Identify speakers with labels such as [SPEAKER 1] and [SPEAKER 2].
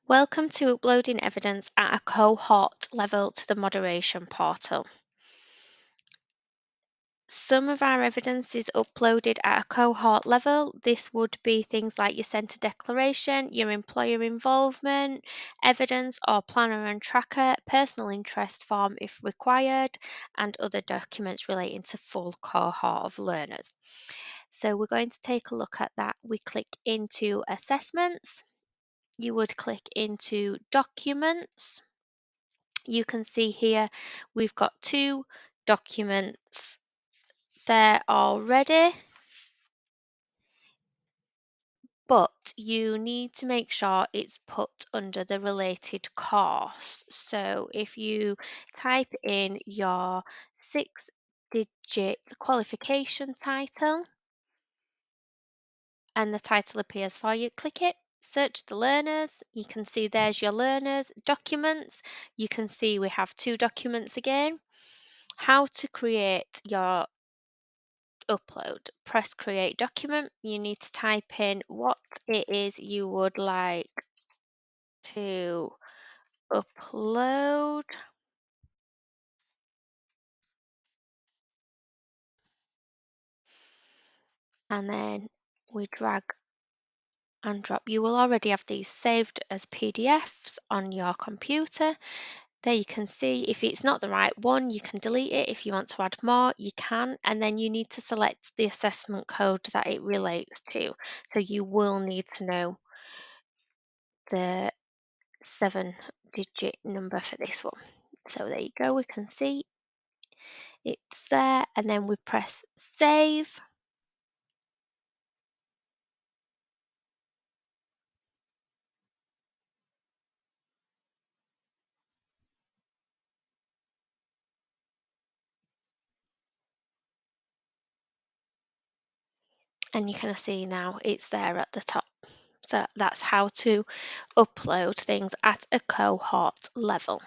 [SPEAKER 1] Welcome to uploading evidence at a cohort level to the moderation portal. Some of our evidence is uploaded at a cohort level. This would be things like your centre declaration, your employer involvement, evidence or planner and tracker, personal interest form if required, and other documents relating to full cohort of learners. So we're going to take a look at that. We click into assessments. You would click into documents. You can see here we've got two documents there already, but you need to make sure it's put under the related course. So if you type in your 6-digit qualification title and the title appears for you, click it. Search the learners. You can see there's your learners documents. You can see we have two documents again. How to create your upload. Press create document. You need to type in what it is you would like to upload. And then we drag and drop. You will already have these saved as PDFs on your computer. There you can see if it's not the right one, you can delete it. If you want to add more, you can. And then you need to select the assessment code that it relates to. So you will need to know the 7-digit number for this one. So there you go, we can see it's there, and then we press save. And you can see now it's there at the top. So that's how to upload things at a cohort level.